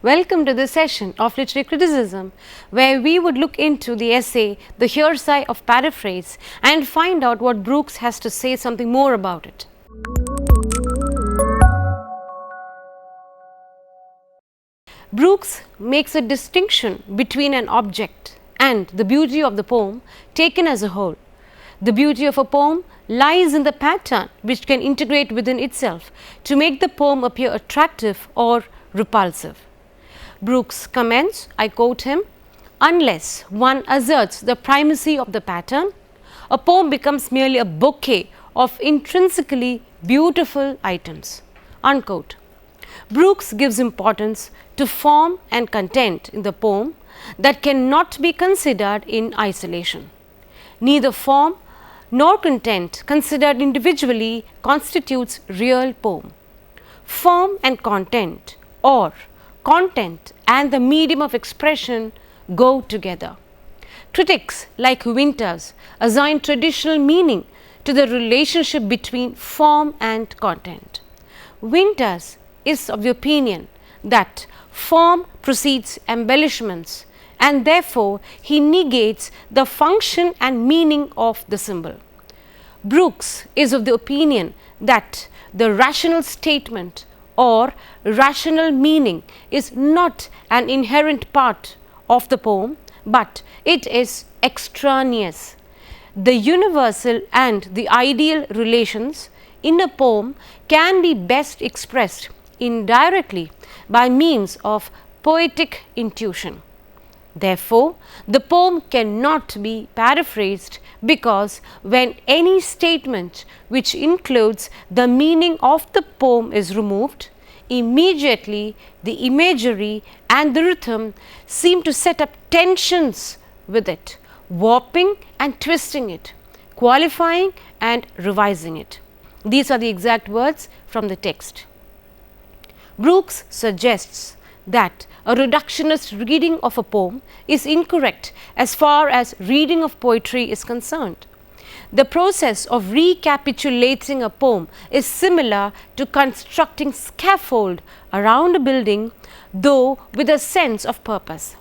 Welcome to this session of literary criticism, where we would look into the essay The Hearsay of Paraphrase and find out what Brooks has to say something more about it. Brooks makes a distinction between an object and the beauty of the poem taken as a whole. The beauty of a poem lies in the pattern which can integrate within itself to make the poem appear attractive or repulsive. Brooks comments, I quote him, "Unless one asserts the primacy of the pattern, a poem becomes merely a bouquet of intrinsically beautiful items." Unquote. Brooks gives importance to form and content in the poem that cannot be considered in isolation. Neither form nor content considered individually constitutes real poem. Form and content, or content and the medium of expression, go together. Critics like Winters assign traditional meaning to the relationship between form and content. Winters is of the opinion that form precedes embellishments, and therefore he negates the function and meaning of the symbol. Brooks is of the opinion that the rational statement or rational meaning is not an inherent part of the poem, but it is extraneous. The universal and the ideal relations in a poem can be best expressed indirectly by means of poetic intuition. Therefore, the poem cannot be paraphrased, because when any statement which includes the meaning of the poem is removed, immediately the imagery and the rhythm seem to set up tensions with it, warping and twisting it, qualifying and revising it. These are the exact words from the text. Brooks suggests that a reductionist reading of a poem is incorrect as far as reading of poetry is concerned. The process of recapitulating a poem is similar to constructing scaffold around a building, though with a sense of purpose.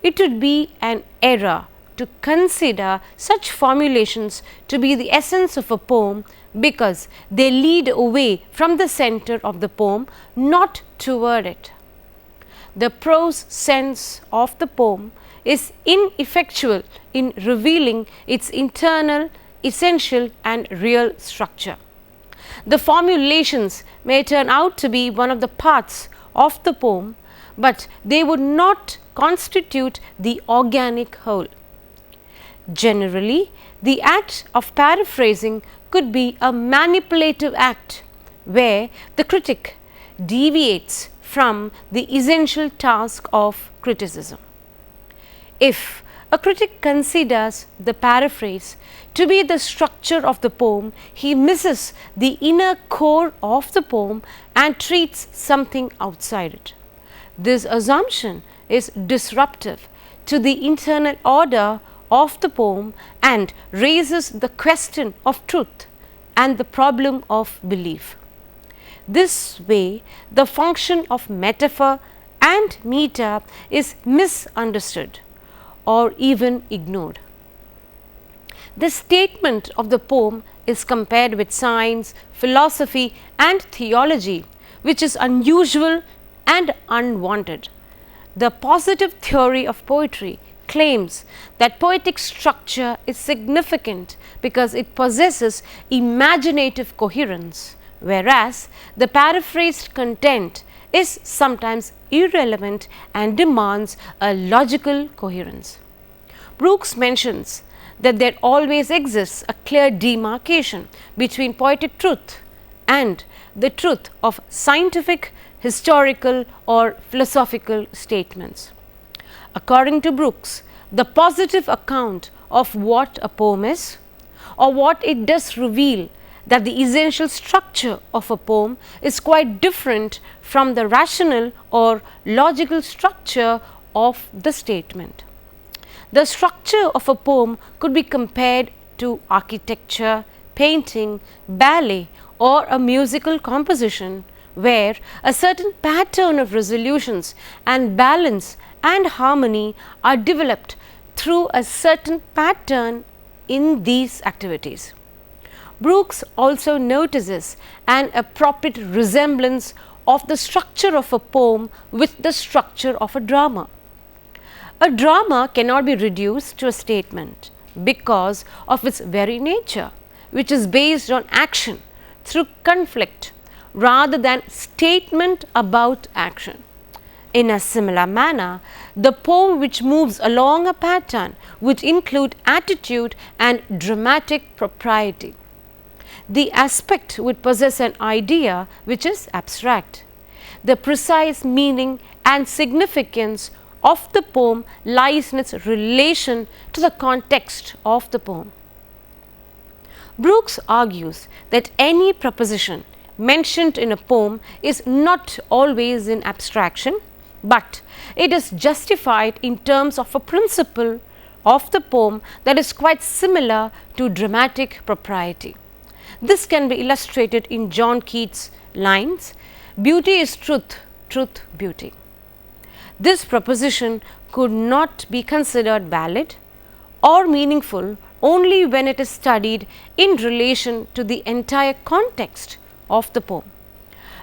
It would be an error to consider such formulations to be the essence of a poem, because they lead away from the center of the poem, not toward it. The prose sense of the poem is ineffectual in revealing its internal, essential and real structure. The formulations may turn out to be one of the parts of the poem, but they would not constitute the organic whole. Generally, the act of paraphrasing could be a manipulative act, where the critic deviates from the essential task of criticism. If a critic considers the paraphrase to be the structure of the poem, he misses the inner core of the poem and treats something outside it. This assumption is disruptive to the internal order of the poem and raises the question of truth and the problem of belief. This way, the function of metaphor and meta is misunderstood or even ignored. The statement of the poem is compared with science, philosophy and theology, which is unusual and unwanted. The positive theory of poetry claims that poetic structure is significant because it possesses imaginative coherence, whereas the paraphrased content is sometimes irrelevant and demands a logical coherence. Brooks mentions that there always exists a clear demarcation between poetic truth and the truth of scientific, historical or philosophical statements. According to Brooks, the positive account of what a poem is, or what it does reveal, that the essential structure of a poem is quite different from the rational or logical structure of the statement. The structure of a poem could be compared to architecture, painting, ballet or a musical composition, where a certain pattern of resolutions and balance and harmony are developed through a certain pattern in these activities. Brooks also notices an appropriate resemblance of the structure of a poem with the structure of a drama. A drama cannot be reduced to a statement because of its very nature, which is based on action through conflict rather than statement about action. In a similar manner, the poem which moves along a pattern would include attitude and dramatic propriety. The aspect would possess an idea which is abstract. The precise meaning and significance of the poem lies in its relation to the context of the poem. Brooks argues that any proposition mentioned in a poem is not always in abstraction, but it is justified in terms of a principle of the poem that is quite similar to dramatic propriety. This can be illustrated in John Keats' lines, "Beauty is truth, truth beauty." This proposition could not be considered valid or meaningful only when it is studied in relation to the entire context of the poem.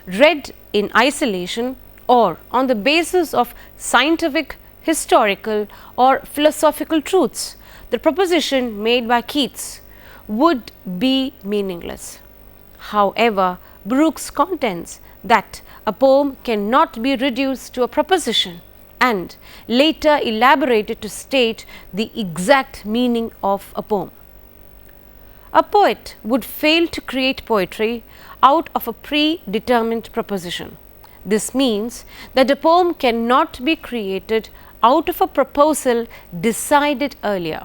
Read in isolation or on the basis of scientific, historical or philosophical truths, the proposition made by Keats would be meaningless. However, Brooks contends that a poem cannot be reduced to a proposition and later elaborated to state the exact meaning of a poem. A poet would fail to create poetry out of a predetermined proposition. This means that a poem cannot be created out of a proposal decided earlier.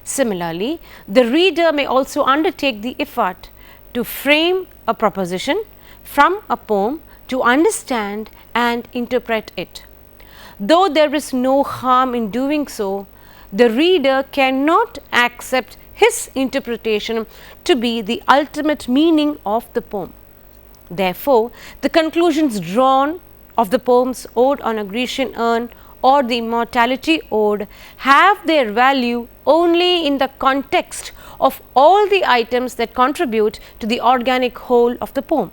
Similarly, the reader may also undertake the effort to frame a proposition from a poem to understand and interpret it. Though there is no harm in doing so, the reader cannot accept his interpretation to be the ultimate meaning of the poem. Therefore, the conclusions drawn of the poem's Ode on a Grecian Urn or the Immortality Ode have their value only in the context of all the items that contribute to the organic whole of the poem.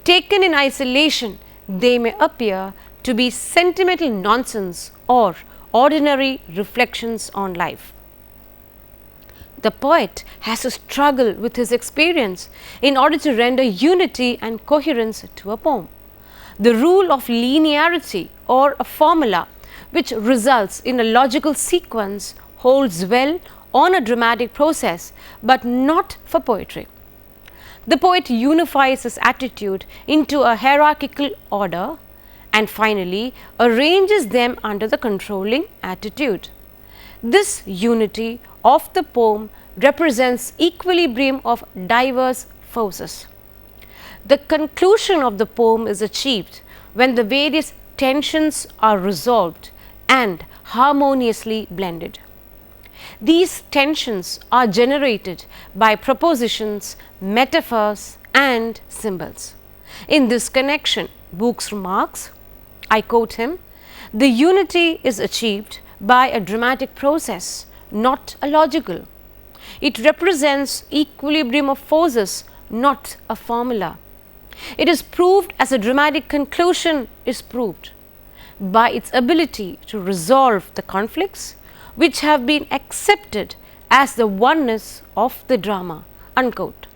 Taken in isolation, they may appear to be sentimental nonsense or ordinary reflections on life. The poet has to struggle with his experience in order to render unity and coherence to a poem. The rule of linearity or a formula which results in a logical sequence holds well on a dramatic process, but not for poetry. The poet unifies his attitude into a hierarchical order and finally arranges them under the controlling attitude. This unity of the poem represents equilibrium of diverse forces. The conclusion of the poem is achieved when the various tensions are resolved and harmoniously blended. These tensions are generated by propositions, metaphors and symbols. In this connection, Brooks remarks, I quote him, "The unity is achieved by a dramatic process, not a logical. It represents equilibrium of forces, not a formula. It is proved as a dramatic conclusion is proved by its ability to resolve the conflicts which have been accepted as the oneness of the drama." Unquote.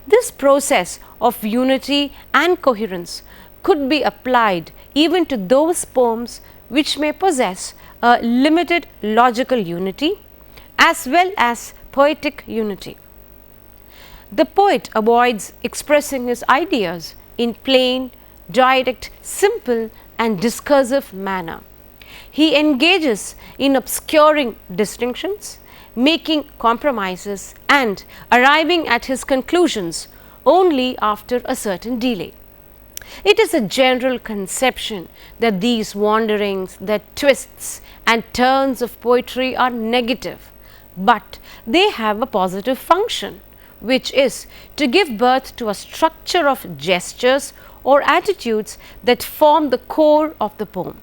This process of unity and coherence could be applied even to those poems which may possess a limited logical unity as well as poetic unity. The poet avoids expressing his ideas in plain, direct, simple and discursive manner. He engages in obscuring distinctions, making compromises and arriving at his conclusions only after a certain delay. It is a general conception that these wanderings, the twists and turns of poetry are negative, but they have a positive function, which is to give birth to a structure of gestures or attitudes that form the core of the poem.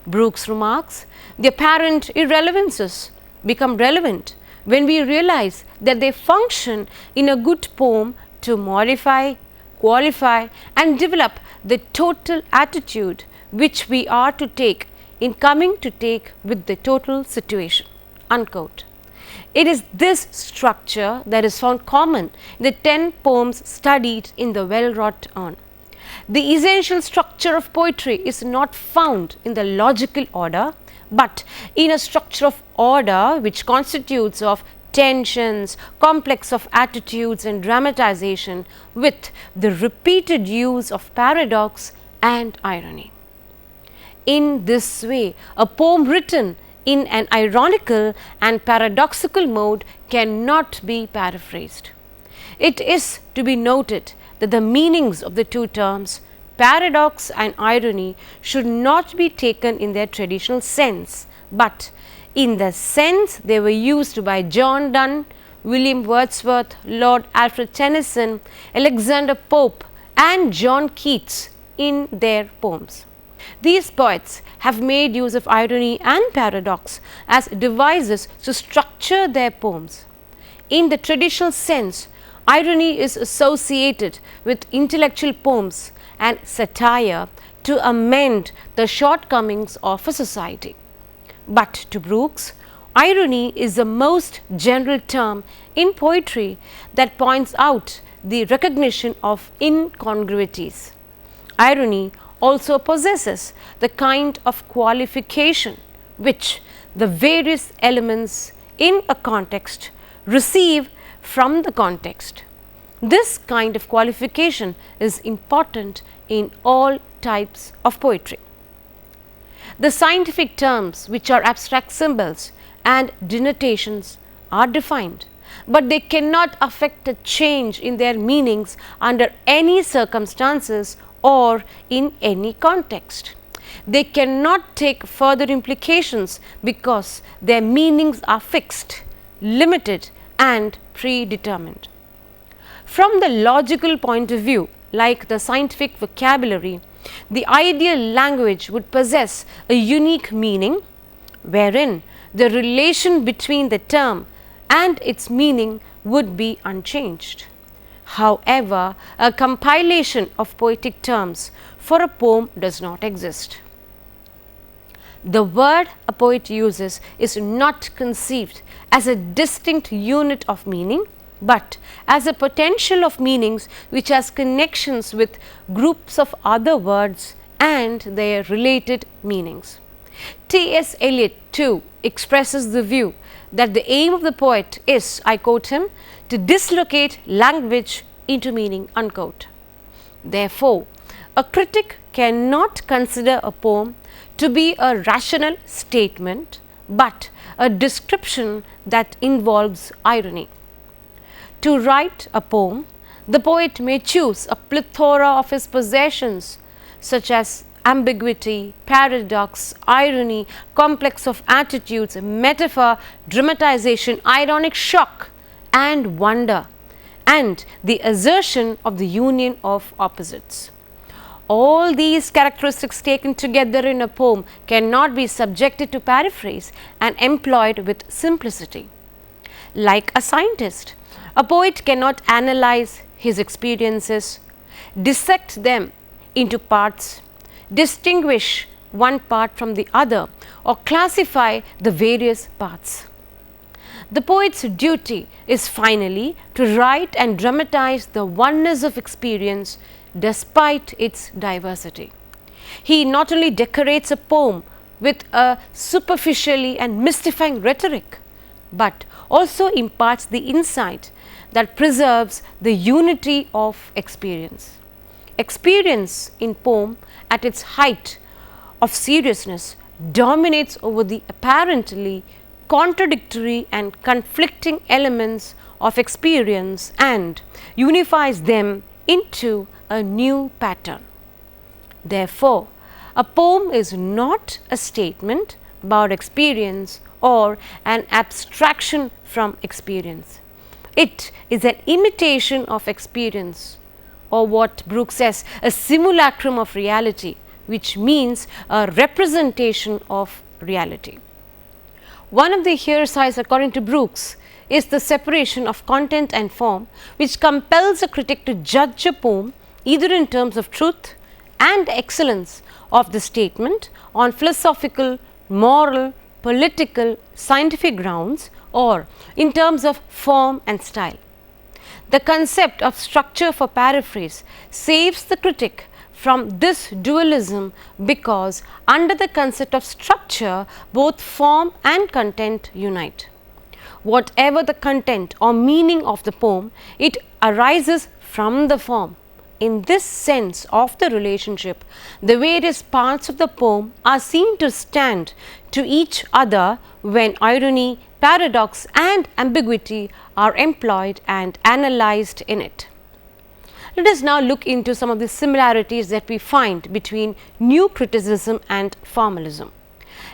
Brooks remarks, the apparent irrelevances become relevant when we realize that they function in a good poem to modify, qualify and develop the total attitude which we are to take in coming to take with the total situation. Unquote. It is this structure that is found common in the 10 poems studied in the well-wrought on. The essential structure of poetry is not found in the logical order, but in a structure of order which constitutes of tensions, complex of attitudes and dramatization with the repeated use of paradox and irony. In this way, a poem written in an ironical and paradoxical mode cannot be paraphrased. It is to be noted that the meanings of the two terms, paradox and irony, should not be taken in their traditional sense, but in the sense they were used by John Donne, William Wordsworth, Lord Alfred Tennyson, Alexander Pope and John Keats in their poems. These poets have made use of irony and paradox as devices to structure their poems. In the traditional sense, irony is associated with intellectual poems and satire to amend the shortcomings of a society. But to Brooks, irony is the most general term in poetry that points out the recognition of incongruities. Irony also possesses the kind of qualification which the various elements in a context receive from the context. This kind of qualification is important in all types of poetry. The scientific terms, which are abstract symbols and denotations, are defined, but they cannot affect a change in their meanings under any circumstances or in any context. They cannot take further implications because their meanings are fixed, limited and predetermined. From the logical point of view, like the scientific vocabulary, the ideal language would possess a unique meaning wherein the relation between the term and its meaning would be unchanged. However, a compilation of poetic terms for a poem does not exist. The word a poet uses is not conceived as a distinct unit of meaning, but as a potential of meanings which has connections with groups of other words and their related meanings. T.S. Eliot too expresses the view that the aim of the poet is, I quote him, to dislocate language into meaning, unquote. Therefore, a critic cannot consider a poem to be a rational statement, but a description that involves irony. To write a poem, the poet may choose a plethora of his possessions such as ambiguity, paradox, irony, complex of attitudes, metaphor, dramatization, ironic shock and wonder, and the assertion of the union of opposites. All these characteristics taken together in a poem cannot be subjected to paraphrase and employed with simplicity. Like a scientist, a poet cannot analyze his experiences, dissect them into parts, distinguish one part from the other, or classify the various parts. The poet's duty is finally to write and dramatize the oneness of experience despite its diversity. He not only decorates a poem with a superficially and mystifying rhetoric, but also imparts the insight that preserves the unity of experience. Experience in poem at its height of seriousness dominates over the apparently contradictory and conflicting elements of experience and unifies them into a new pattern. Therefore, a poem is not a statement about experience or an abstraction from experience. It is an imitation of experience or what Brooks says, a simulacrum of reality, which means a representation of reality. One of the heresies, according to Brooks, is the separation of content and form, which compels a critic to judge a poem either in terms of truth and excellence of the statement on philosophical, moral, political, scientific grounds, or in terms of form and style. The concept of structure for paraphrase saves the critic from this dualism, because under the concept of structure, both form and content unite. Whatever the content or meaning of the poem, it arises from the form. In this sense of the relationship, the various parts of the poem are seen to stand to each other when irony, paradox and ambiguity are employed and analyzed in it. Let us now look into some of the similarities that we find between new criticism and formalism.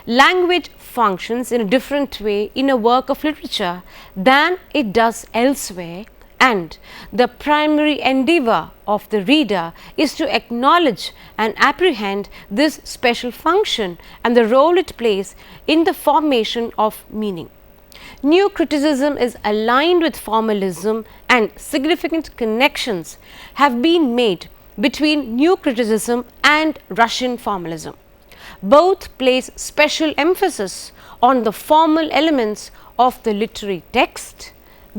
Language functions in a different way in a work of literature than it does elsewhere, and the primary endeavor of the reader is to acknowledge and apprehend this special function and the role it plays in the formation of meaning. New criticism is aligned with formalism, and significant connections have been made between new criticism and Russian formalism. Both place special emphasis on the formal elements of the literary text,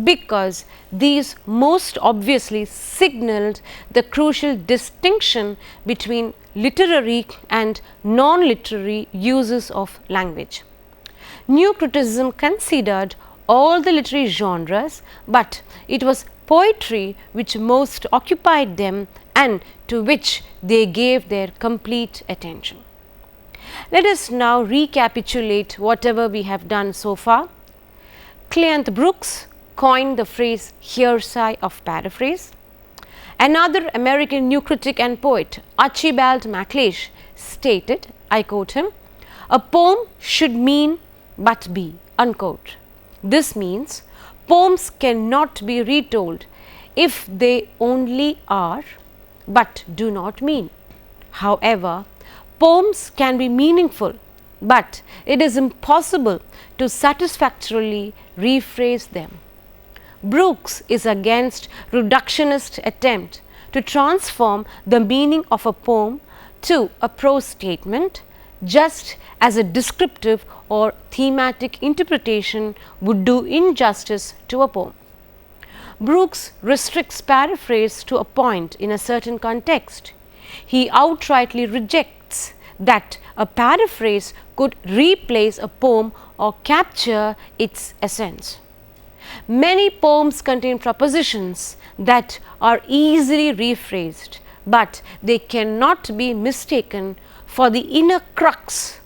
because these most obviously signaled the crucial distinction between literary and non-literary uses of language. New criticism considered all the literary genres, but it was poetry which most occupied them and to which they gave their complete attention. Let us now recapitulate whatever we have done so far. Cleanth Brooks coined the phrase hearsay of paraphrase. Another American new critic and poet, Archibald MacLeish, stated, I quote him, "A poem should mean but be," unquote. This means poems cannot be retold if they only are but do not mean. However, poems can be meaningful, but it is impossible to satisfactorily rephrase them. Brooks is against reductionist attempt to transform the meaning of a poem to a prose statement, just as a descriptive or thematic interpretation would do injustice to a poem. Brooks restricts paraphrase to a point in a certain context. He outrightly rejects that a paraphrase could replace a poem or capture its essence. Many poems contain propositions that are easily rephrased, but they cannot be mistaken for the inner crux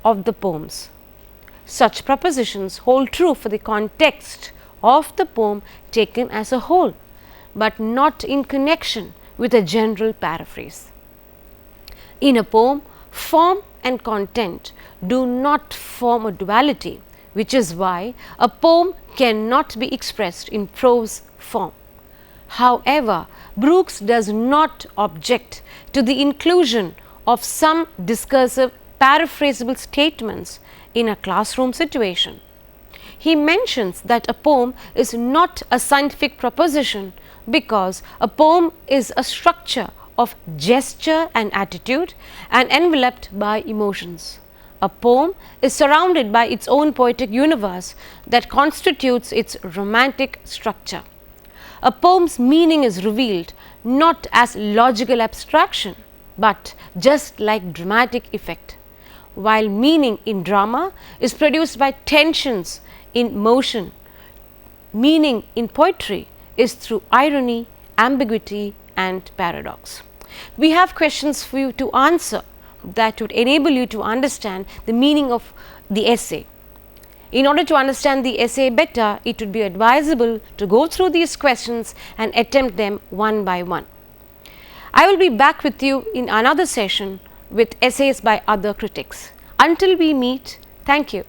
of the poems. Such propositions hold true for the context of the poem taken as a whole, but not in connection with a general paraphrase. In a poem, form and content do not form a duality, which is why a poem cannot be expressed in prose form. However, Brooks does not object to the inclusion of some discursive paraphrasable statements in a classroom situation. He mentions that a poem is not a scientific proposition because a poem is a structure of gesture and attitude and enveloped by emotions. A poem is surrounded by its own poetic universe that constitutes its romantic structure. A poem's meaning is revealed not as logical abstraction, but just like dramatic effect. While meaning in drama is produced by tensions in motion, meaning in poetry is through irony, ambiguity and paradox. We have questions for you to answer that would enable you to understand the meaning of the essay. In order to understand the essay better, it would be advisable to go through these questions and attempt them one by one. I will be back with you in another session with essays by other critics. Until we meet, thank you.